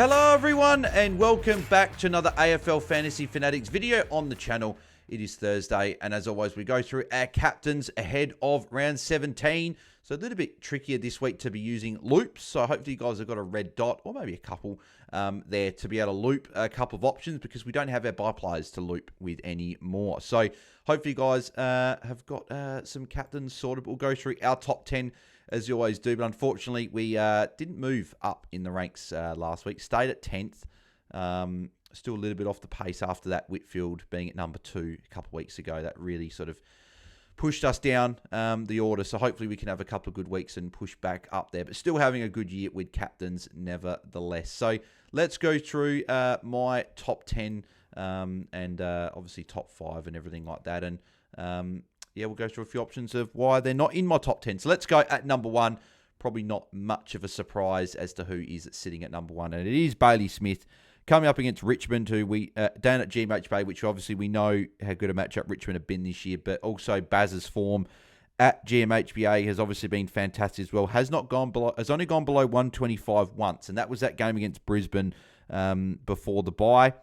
Hello everyone and welcome back to another AFL Fantasy Fanatics video on the channel. It is Thursday and as always we go through our captains ahead of round 17. So a little bit trickier this week to be using loops. So hopefully you guys have got a red dot or maybe a couple there to be able to loop a couple of options because we don't have our buy players to loop with anymore. So hopefully you guys have got some captains sorted. We'll go through our top 10 as you always do, but unfortunately we didn't move up in the ranks last week. Stayed at 10th. Still a little bit off the pace after that. Whitfield being at number 2 a couple of weeks ago. That really sort of pushed us down the order. So hopefully we can have a couple of good weeks and push back up there. But still having a good year with captains nevertheless. So let's go through my top 10 and obviously top 5 and everything like that. And yeah, we'll go through a few options of why they're not in my top 10. So let's go at number 1. Probably not much of a surprise as to who is sitting at number 1. And it is Bailey Smith coming up against Richmond, who we down at GMHB, which obviously we know how good a matchup Richmond have been this year. But also Baz's form at GMHBA has obviously been fantastic as well. Has only gone below 125 once. And that was that game against Brisbane before the bye.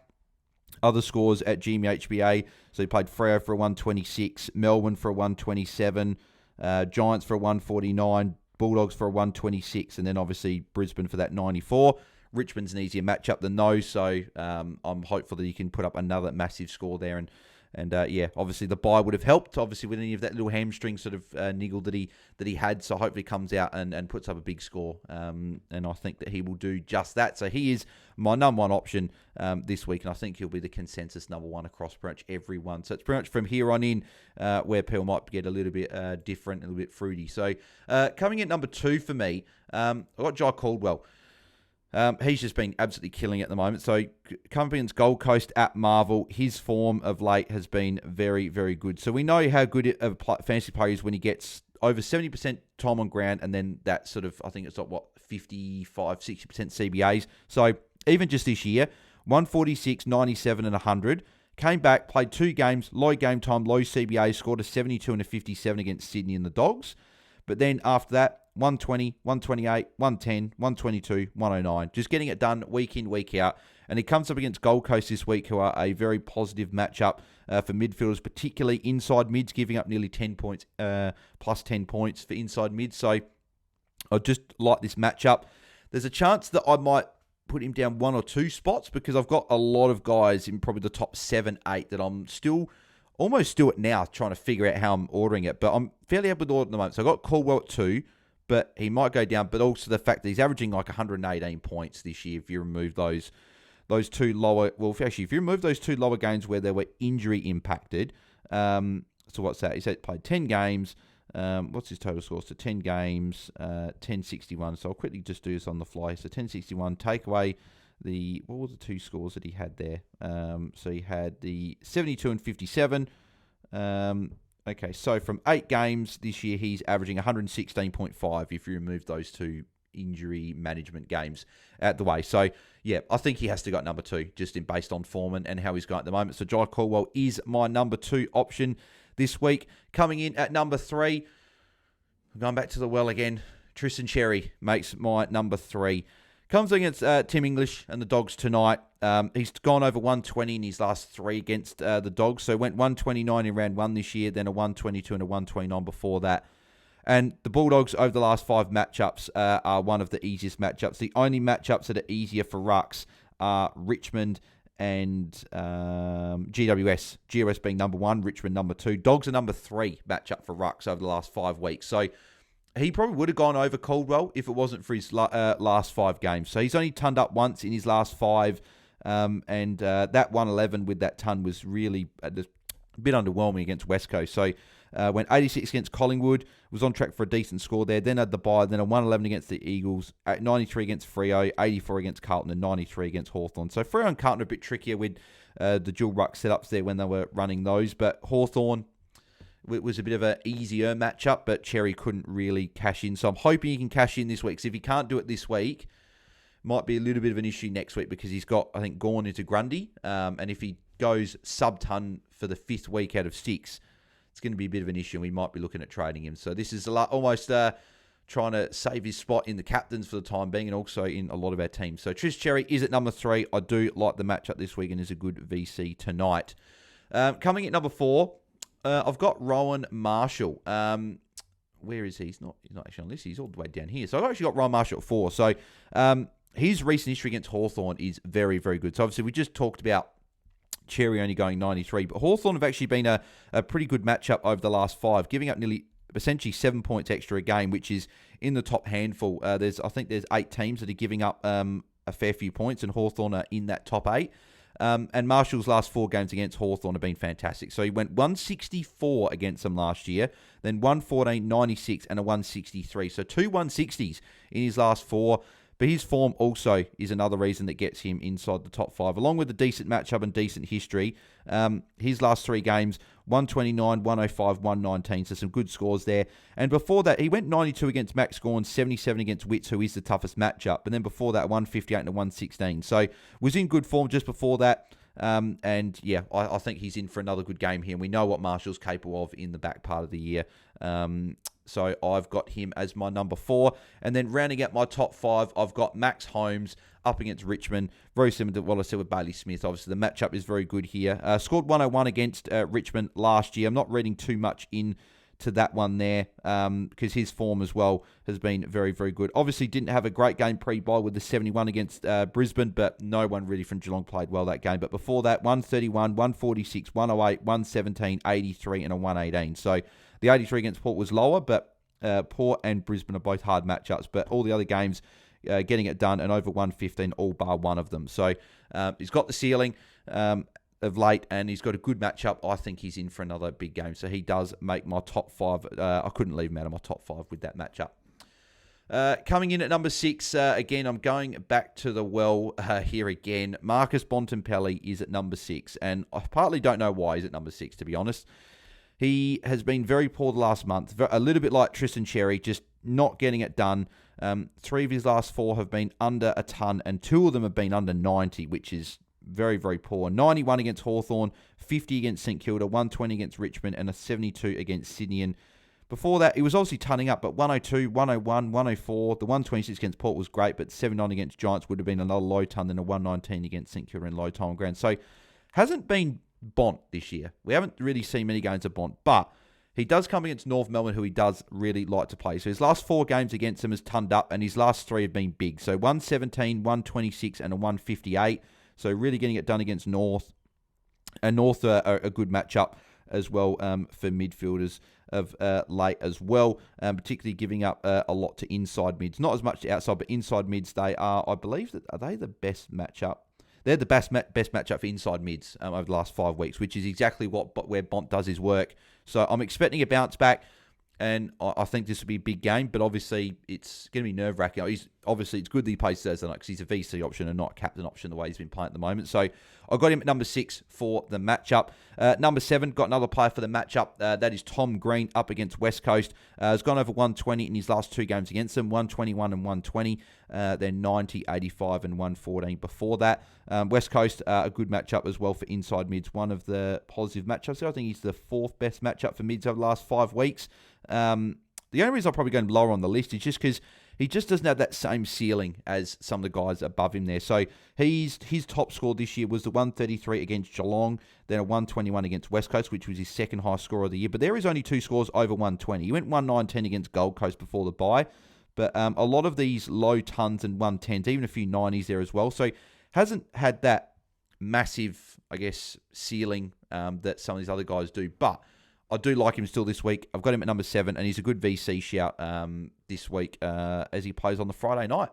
Other scores at GMHBA, so he played Freo for a 126, Melbourne for a 127, Giants for a 149, Bulldogs for a 126, and then obviously Brisbane for that 94. Richmond's an easier matchup than those, so I'm hopeful that he can put up another massive score there. And yeah, obviously the bye would have helped, obviously with any of that little hamstring sort of niggle that he had. So hopefully comes out and puts up a big score. And I think that he will do just that. So he is my number 1 option this week, and I think he'll be the consensus number 1 across pretty much everyone. So it's pretty much from here on in where people might get a little bit different, a little bit fruity. So coming in number 2 for me, I've got Jai Caldwell. He's just been absolutely killing it at the moment. So coming against Gold Coast at Marvel, his form of late has been very, very good. So we know how good a fantasy player is when he gets over 70% time on ground and then that sort of, I think it's like, 55, 60% CBAs. So even just this year, 146, 97 and 100. Came back, played 2 games, low game time, low CBA, scored a 72 and a 57 against Sydney and the Dogs. But then after that, 120, 128, 110, 122, 109. Just getting it done week in, week out. And he comes up against Gold Coast this week, who are a very positive matchup for midfielders, particularly inside mids, giving up nearly 10 points, plus 10 points for inside mids. So I just like this matchup. There's a chance that I might put him down 1 or 2 spots because I've got a lot of guys in probably the top 7, 8 that I'm almost still at now trying to figure out how I'm ordering it. But I'm fairly happy with the order at the moment. So I've got Caldwell at 2. But he might go down, but also the fact that he's averaging like 118 points this year if you remove those 2 lower... Well, actually, if you remove those 2 lower games where they were injury impacted, so what's that? He said played 10 games. What's his total scores? So 10 games, 1061. So I'll quickly just do this on the fly. So 1061, take away the... What were the 2 scores that he had there? So he had the 72 and 57. Okay, so from 8 games this year, he's averaging 116.5 if you remove those 2 injury management games out the way. So, yeah, I think he has to go number 2, just based on form and how he's going at the moment. So, Jai Caldwell is my number 2 option this week. Coming in at number 3, I'm going back to the well again. Tristan Cherry makes my number 3. Comes against Tim English and the Dogs tonight. He's gone over 120 in his last 3 against the Dogs. So went 129 in round 1 this year, then a 122 and a 129 before that. And the Bulldogs over the last 5 matchups are one of the easiest matchups. The only matchups that are easier for Rucks are Richmond and GWS. GWS being number 1, Richmond number 2. Dogs are number 3 matchup for Rucks over the last 5 weeks. So he probably would have gone over Caldwell if it wasn't for his last 5 games. So he's only tunned up once in his last 5. And that 111 with that ton was really a bit underwhelming against West Coast. So went 86 against Collingwood, was on track for a decent score there. Then had the bye, then a 111 against the Eagles, 93 against Freo, 84 against Carlton, and 93 against Hawthorn. So Freo and Carlton are a bit trickier with the dual ruck setups there when they were running those. But Hawthorn was a bit of an easier matchup, but Cherry couldn't really cash in. So I'm hoping he can cash in this week. So if he can't do it this week, might be a little bit of an issue next week because he's got, I think, Gorn into Grundy. And if he goes sub-ton for the 5th week out of 6, it's going to be a bit of an issue. We might be looking at trading him. So this is almost trying to save his spot in the captains for the time being and also in a lot of our teams. So Tris Cherry is at number 3. I do like the matchup this week and is a good VC tonight. Coming at number 4, I've got Rowan Marshall. Where is he? He's not actually on this. He's all the way down here. So I've actually got Rowan Marshall at 4. So his recent history against Hawthorn is very, very good. So obviously we just talked about Cherry only going 93, but Hawthorn have actually been a pretty good matchup over the last 5, giving up essentially 7 points extra a game, which is in the top handful. I think there's 8 teams that are giving up a fair few points, and Hawthorn are in that top 8. And Marshall's last 4 games against Hawthorn have been fantastic. So he went 164 against them last year, then 114, 96, and a 163. So 2 160s in his last 4. But his form also is another reason that gets him inside the top 5, along with a decent matchup and decent history. His last 3 games, 129, 105, 119, so some good scores there. And before that, he went 92 against Max Gawn, 77 against Witts, who is the toughest matchup. And then before that, 158 and a 116. So was in good form just before that. And yeah, I think he's in for another good game here. And we know what Marshall's capable of in the back part of the year. So I've got him as my number 4. And then rounding out my top 5, I've got Max Holmes up against Richmond. Very similar to what I said with Bailey Smith. Obviously, the matchup is very good here. Scored 101 against Richmond last year. I'm not reading too much into that one there because his form as well has been very, very good. Obviously, didn't have a great game pre-bye with the 71 against Brisbane, but no one really from Geelong played well that game. But before that, 131, 146, 108, 117, 83, and a 118. So the 83 against Port was lower, but Port and Brisbane are both hard matchups. But all the other games, getting it done and over 115, all bar one of them. So he's got the ceiling of late, and he's got a good matchup. I think he's in for another big game. So he does make my top 5. I couldn't leave him out of my top 5 with that matchup. Coming in at number 6, again, I'm going back to the well here again. Marcus Bontempelli is at number 6, and I partly don't know why he's at number 6, to be honest. He has been very poor the last month, a little bit like Tristan Cherry, just not getting it done. 3 of his last 4 have been under a ton, and 2 of them have been under 90, which is very, very poor. 91 against Hawthorn, 50 against St Kilda, 120 against Richmond, and a 72 against Sydney. And before that, he was obviously tunning up, but 102, 101, 104. The 126 against Port was great, but 79 against Giants would have been another low ton, then a 119 against St Kilda in low time ground. So hasn't been Bont this year. We haven't really seen many games of Bont, but he does come against North Melbourne, who he does really like to play. So his last 4 games against him has tunned up, and his last 3 have been big. So 117, 126, and a 158. So really getting it done against North. And North are a good matchup as well for midfielders of late as well, particularly giving up a lot to inside mids. Not as much to outside, but inside mids, they are, I believe, are they the best matchup? They're the best matchup for inside mids over the last 5 weeks, which is exactly where Bont does his work. So I'm expecting a bounce back, and I think this will be a big game, but obviously it's going to be nerve-wracking. It's good that he plays Thursday night because he's a VC option and not a captain option the way he's been playing at the moment. So I got him at number 6 for the matchup. Number 7, got another player for the matchup. That is Tom Green up against West Coast. Has gone over 120 in his last 2 games against them, 121 and 120, then 90, 85, and 114 before that. West Coast, a good matchup as well for inside mids. One of the positive matchups. So I think he's the 4th best matchup for mids over the last 5 weeks. The only reason I'm probably going lower on the list is just because he just doesn't have that same ceiling as some of the guys above him there. So his top score this year was the 133 against Geelong, then a 121 against West Coast, which was his 2nd highest score of the year. But there is only 2 scores over 120. He went 119 against Gold Coast before the bye. But a lot of these low tons and 110s, even a few 90s there as well. So hasn't had that massive, I guess, ceiling that some of these other guys do. But I do like him still this week. I've got him at number 7, and he's a good VC shout this week as he plays on the Friday night.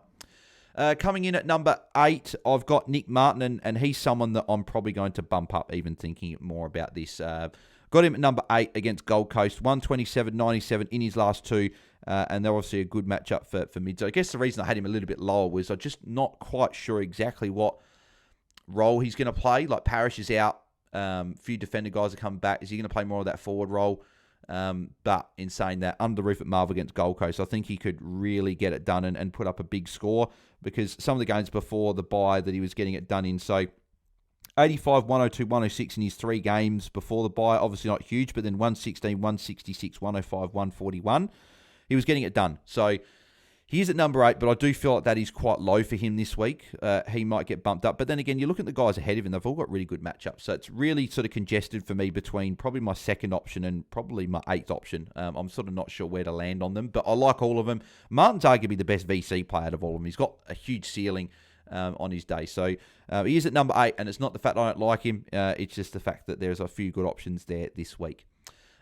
Coming in at number 8, I've got Nick Martin, and he's someone that I'm probably going to bump up, even thinking more about this. Got him at number 8 against Gold Coast, 127, 97 in his last 2, and they're obviously a good matchup for mids. I guess the reason I had him a little bit lower was I'm just not quite sure exactly what role he's going to play. Like Parrish is out. Few defender guys are coming back. Is he going to play more of that forward role? But in saying that, under the roof at Marvel against Gold Coast, I think he could really get it done and put up a big score, because some of the games before the bye that he was getting it done in. So 85, 102, 106 in his 3 games before the bye. Obviously not huge, but then 116, 166, 105, 141. he was getting it done. So he is at number 8, but I do feel like that is quite low for him this week. He might get bumped up. But then again, you look at the guys ahead of him, they've all got really good matchups. So it's really sort of congested for me between probably my second option and probably my 8th option. I'm sort of not sure where to land on them, but I like all of them. Martin's arguably the best VC player out of all of them. He's got a huge ceiling on his day. So he is at number 8, and it's not the fact I don't like him. It's just the fact that there's a few good options there this week.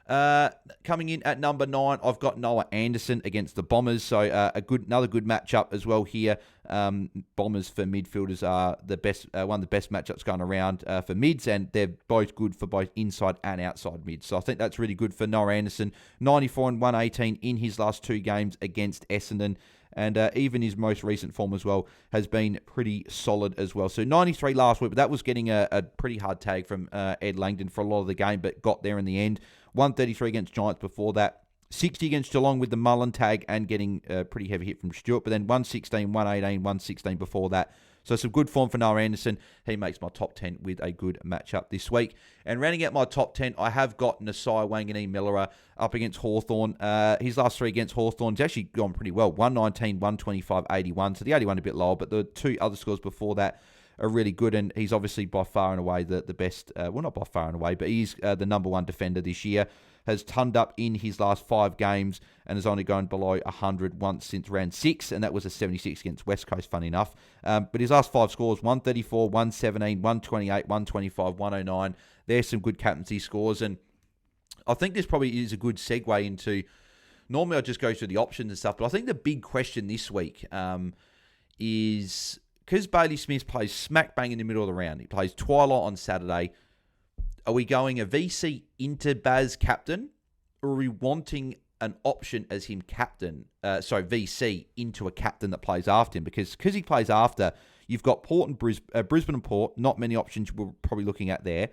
Coming in at number 9, I've got Noah Anderson against the Bombers. So another good matchup as well here. Bombers for midfielders are the best, one of the best matchups going around for mids, and they're both good for both inside and outside mids. So I think that's really good for Noah Anderson. 94 and 118 in his last 2 games against Essendon. And even his most recent form as well has been pretty solid as well. So 93 last week, but that was getting a pretty hard tag from Ed Langdon for a lot of the game, but got there in the end. 133 against Giants before that. 60 against Geelong with the Mullen tag and getting a pretty heavy hit from Stewart. But then 116, 118, 116 before that. So some good form for Noah Anderson. He makes my top 10 with a good matchup this week. And rounding out my top 10, I have got Nasai Wanganeen-Millera up against Hawthorn. His last 3 against Hawthorn's actually gone pretty well. 119, 125, 81. So the 81 a bit lower, but the 2 other scores before that are really good. And he's obviously by far and away the best, well, not by far and away, but he's the number 1 defender this year. Has turned up in his last 5 games and has only gone below 100 once since round 6, and that was a 76 against West Coast, funny enough. But his last 5 scores, 134, 117, 128, 125, 109. There's some good captaincy scores, and I think this probably is a good segue into, normally I just go through the options and stuff, but I think the big question this week is, because Bailey Smith plays smack bang in the middle of the round, he plays Twilight on Saturday. Are we going a VC into Baz captain, or are we wanting an option as him captain, VC into a captain that plays after him? Because he plays after, you've got Port and Brisbane and Port, not many options we're probably looking at there.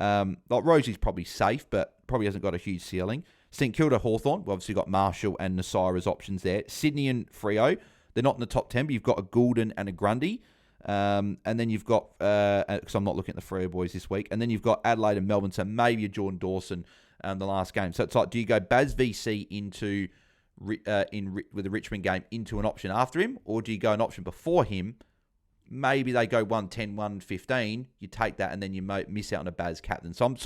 Like Rosie's probably safe, but probably hasn't got a huge ceiling. St Kilda Hawthorn, we've obviously got Marshall and Nasai as options there. Sydney and Freo, they're not in the top 10, but you've got a Goulden and a Grundy. And then you've got, because I'm not looking at the Freo boys this week, and then you've got Adelaide and Melbourne, so maybe a Jordan Dawson the last game. So it's like, do you go Baz VC into with the Richmond game into an option after him, or do you go an option before him? Maybe they go 110, 115, you take that, and then you miss out on a Baz captain. So I'm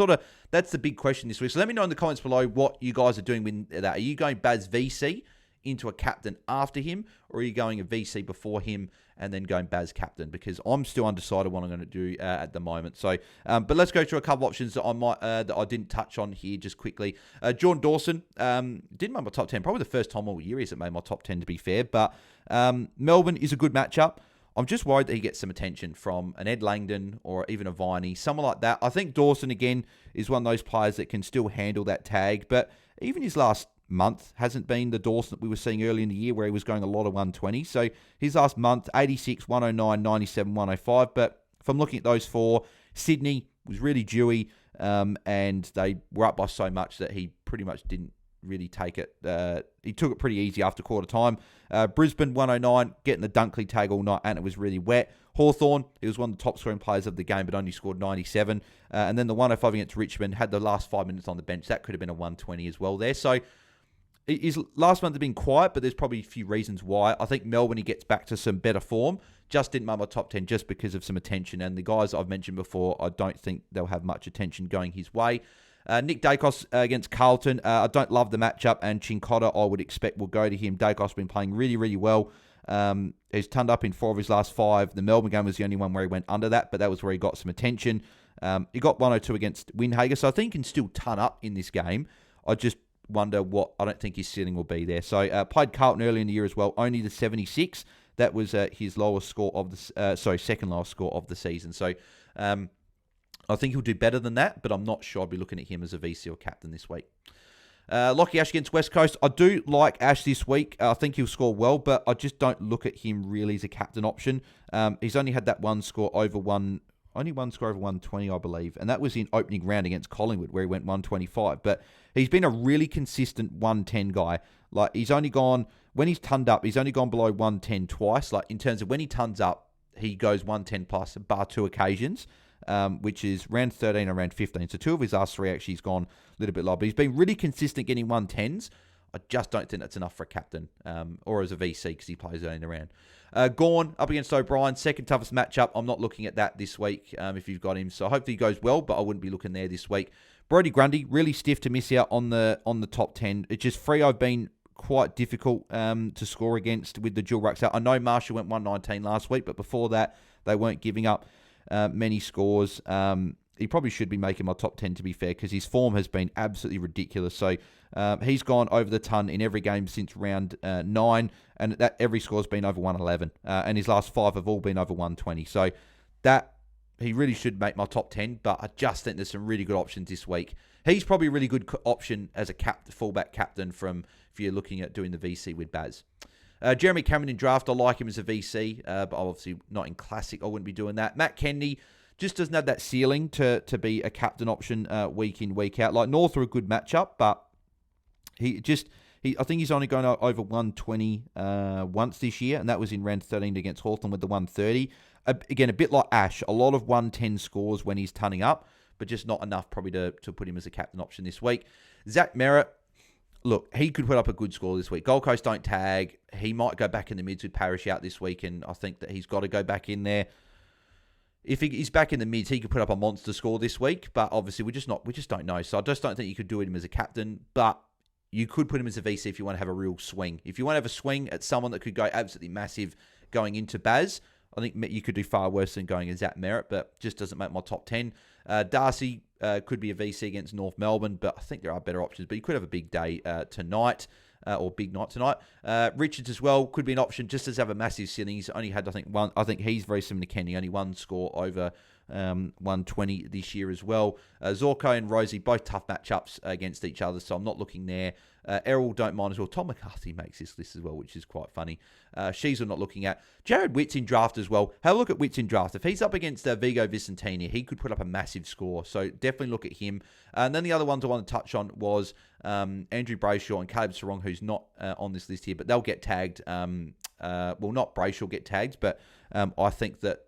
that's the big question this week. So let me know in the comments below what you guys are doing with that. Are you going Baz VC into a captain after him, or are you going a VC before him and then going Baz captain? Because I'm still undecided what I'm going to do at the moment. So, but let's go through a couple options that I didn't touch on here just quickly. Jordan Dawson didn't make my top 10. Probably the first time all year he's made my top 10, to be fair. But Melbourne is a good matchup. I'm just worried that he gets some attention from an Ed Langdon or even a Viney, someone like that. I think Dawson, again, is one of those players that can still handle that tag. But even his last month hasn't been the Dawson that we were seeing early in the year, where he was going a lot of 120. So his last month, 86, 109, 97, 105. But if I'm looking at those 4, Sydney was really dewy, and they were up by so much that he pretty much didn't really take it. He took it pretty easy after quarter time. Brisbane, 109, getting the Dunkley tag all night, and it was really wet. Hawthorn, he was one of the top scoring players of the game, but only scored 97. And then the 105 against Richmond, had the last 5 minutes on the bench. That could have been a 120 as well there. So his last month has been quiet, but there's probably a few reasons why. I think Melbourne, he gets back to some better form. Just didn't make my top 10 just because of some attention. And the guys I've mentioned before, I don't think they'll have much attention going his way. Nick Dacos against Carlton. I don't love the matchup, and Chincotta I would expect will go to him. Dacos has been playing really, really well. He's turned up in 4 of his last 5. The Melbourne game was the only one where he went under that, but that was where he got some attention. He got 102 against Windhager, so I think he can still turn up in this game. I just wonder I don't think his ceiling will be there. So played Carlton early in the year as well, only the 76. That was his lowest score of the second lowest score of the season. So I think he'll do better than that, but I'm not sure I'll be looking at him as a VC or captain this week. Lockie Ash against West Coast. I do like Ash this week. I think he'll score well, but I just don't look at him really as a captain option. He's only had that only one score over 120, I believe, and that was in opening round against Collingwood, where he went 125. But he's been a really consistent 110 guy. Like, he's only gone, when he's turned up, he's only gone below 110 twice. Like, in terms of when he turns up, he goes 110 plus, bar 2 occasions. Which is round 13 and round 15. So 2 of his last 3 actually he's gone a little bit low. But he's been really consistent getting 110s. I just don't think that's enough for a captain or as a VC because he plays early in the round. Gawn up against O'Brien, second toughest matchup. I'm not looking at that this week if you've got him. So hopefully he goes well, but I wouldn't be looking there this week. Brodie Grundy, really stiff to miss out on the top 10. It's just Freo been quite difficult to score against with the dual rucks out. I know Marshall went 119 last week, but before that, they weren't giving up many scores. He probably should be making my top 10, to be fair, because his form has been absolutely ridiculous. So he's gone over the ton in every game since round 9, and that every score's been over 111. And his last 5 have all been over 120. So that he really should make my top 10, but I just think there's some really good options this week. He's probably a really good option as a fullback captain if you're looking at doing the VC with Baz. Jeremy Cameron in draft, I like him as a VC, but obviously not in classic. I wouldn't be doing that. Matt Kennedy just doesn't have that ceiling to be a captain option week in, week out. Like North are a good matchup, but I think he's only going over 120 once this year, and that was in round 13 against Hawthorn with the 130. Again, a bit like Ash, a lot of 110 scores when he's turning up, but just not enough probably to put him as a captain option this week. Zach Merritt, look, he could put up a good score this week. Gold Coast don't tag. He might go back in the mids with Parrish out this week, and I think that he's got to go back in there. If he's back in the mids, he could put up a monster score this week, but obviously we just don't know. So I just don't think you could do him as a captain, but you could put him as a VC if you want to have a real swing. If you want to have a swing at someone that could go absolutely massive going into Baz, I think you could do far worse than going as Zach Merritt, but just doesn't make my top 10. Darcy could be a VC against North Melbourne, but I think there are better options. But you could have a big day tonight, or big night tonight. Richards as well could be an option, just as have a massive ceiling. He's only had, I think, one. I think he's very similar to Kenny, only one score over 120 this year as well. Zorko and Rosie, both tough matchups against each other, so I'm not looking there. Errol, don't mind as well. Tom McCarthy makes this list as well, which is quite funny. She's not looking at. Jared Witt's in draft as well. Have a look at Witt's in draft. If he's up against Vigo Vicentini, he could put up a massive score, so definitely look at him. And then the other ones I want to touch on was Andrew Brayshaw and Caleb Sarong, who's not on this list here, but they'll get tagged. Well, not Brayshaw get tagged, but I think that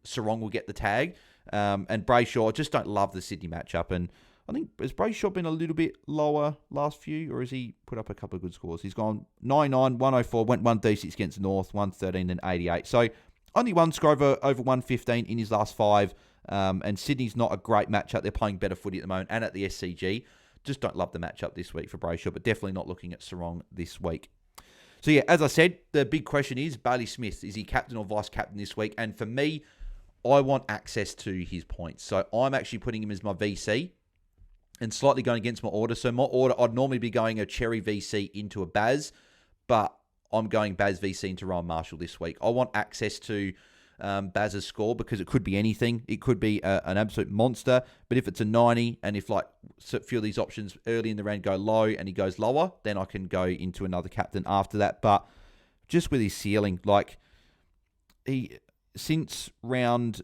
Sarong will get the tag. And Brayshaw, I just don't love the Sydney matchup. And I think, has Brayshaw been a little bit lower last few, or has he put up a couple of good scores? He's gone 99, 104, went 136 against North, 113 and 88. So only one score over 115 in his last 5. And Sydney's not a great matchup. They're playing better footy at the moment and at the SCG. Just don't love the matchup this week for Brayshaw, but definitely not looking at Sarong this week. So yeah, as I said, the big question is Bailey Smith. Is he captain or vice captain this week? And for me, I want access to his points. So I'm actually putting him as my VC and slightly going against my order. So my order, I'd normally be going a Cherry VC into a Baz, but I'm going Baz VC into Ryan Marshall this week. I want access to Baz's score because it could be anything. It could be an absolute monster, but if it's a 90 and if like a few of these options early in the round go low and he goes lower, then I can go into another captain after that. But just with his ceiling, like since round,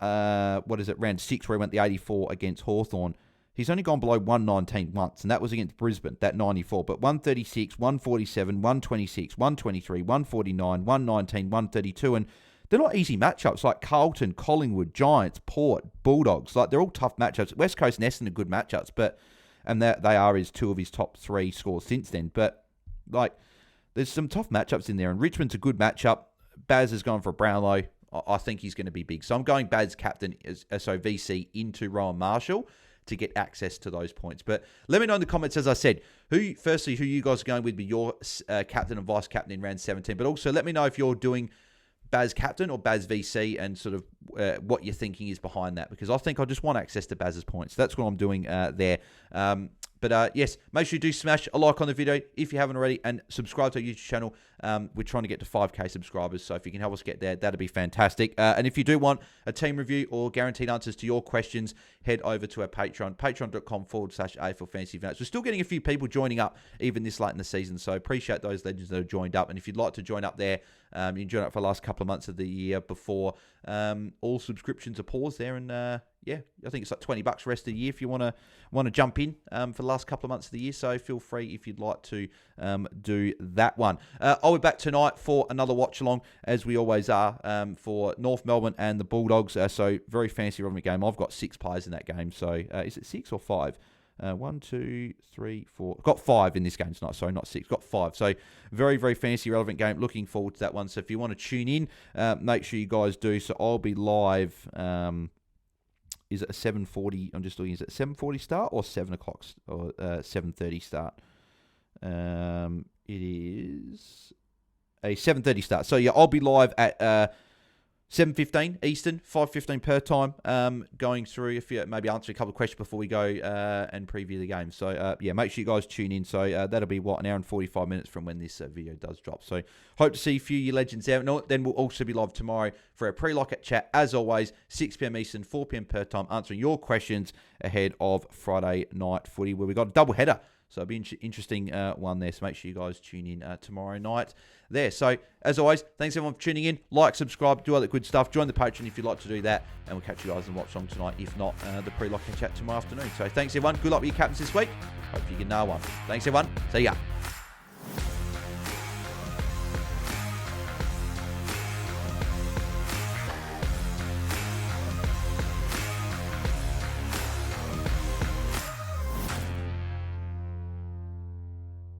round 6 where he went the 84 against Hawthorn, he's only gone below 119 once, and that was against Brisbane, that 94. But 136, 147, 126, 123, 149, 119, 132, and they're not easy matchups like Carlton, Collingwood, Giants, Port, Bulldogs. Like, they're all tough matchups. West Coast and Essendon are good matchups, and they are his 2 of his top 3 scores since then. But, like, there's some tough matchups in there, and Richmond's a good matchup. Baz has gone for Brownlow. I think he's going to be big. So I'm going Baz captain, so VC, into Rowan Marshall to get access to those points. But let me know in the comments, as I said, who you guys are going with be your captain and vice captain in round 17. But also let me know if you're doing Baz captain or Baz VC and sort of what your thinking is behind that, because I think I just want access to Baz's points. That's what I'm doing there. But yes, make sure you do smash a like on the video if you haven't already, and subscribe to our YouTube channel. We're trying to get to 5K subscribers, so if you can help us get there, that'd be fantastic. And if you do want a team review or guaranteed answers to your questions, head over to our Patreon, patreon.com/AFL Fantasy Fanatics. We're still getting a few people joining up even this late in the season, so appreciate those legends that have joined up. And if you'd like to join up there, you can join up for the last couple of months of the year before all subscriptions are paused there. And yeah, I think it's like $20 the rest of the year if you want to jump in for the last couple of months of the year. So feel free if you'd like to do that one. I'll be back tonight for another watch along, as we always are, for North Melbourne and the Bulldogs. So very fancy relevant game. I've got 6 players in that game. So is it 6 or 5? 1, 2, 3, 4. Got 5 in this game tonight. Sorry, not 6. Got 5. So very, very fantasy relevant game. Looking forward to that one. So if you want to tune in, make sure you guys do. So I'll be live. Is it a 7:40? I'm just looking. Is it 7:40 start or 7 o'clock or 7:30 start? It is a 7:30 start. So yeah, I'll be live at 7:15 Eastern, 5:15 per time, going through, if you maybe answer a couple of questions before we go and preview the game. So, yeah, make sure you guys tune in. So, that'll be, an hour and 45 minutes from when this video does drop. So, hope to see a few of you legends out. And then we'll also be live tomorrow for a pre-lockout chat, as always, 6 p.m. Eastern, 4 p.m. per time, answering your questions ahead of Friday night footy, where we got a double header. So it'll be an interesting one there. So make sure you guys tune in tomorrow night there. So as always, thanks everyone for tuning in. Like, subscribe, do all that good stuff. Join the Patreon if you'd like to do that. And we'll catch you guys in watch along tonight. If not, the pre-lockout chat tomorrow afternoon. So thanks everyone. Good luck with your captains this week. Hope you can nail one. Thanks everyone. See ya.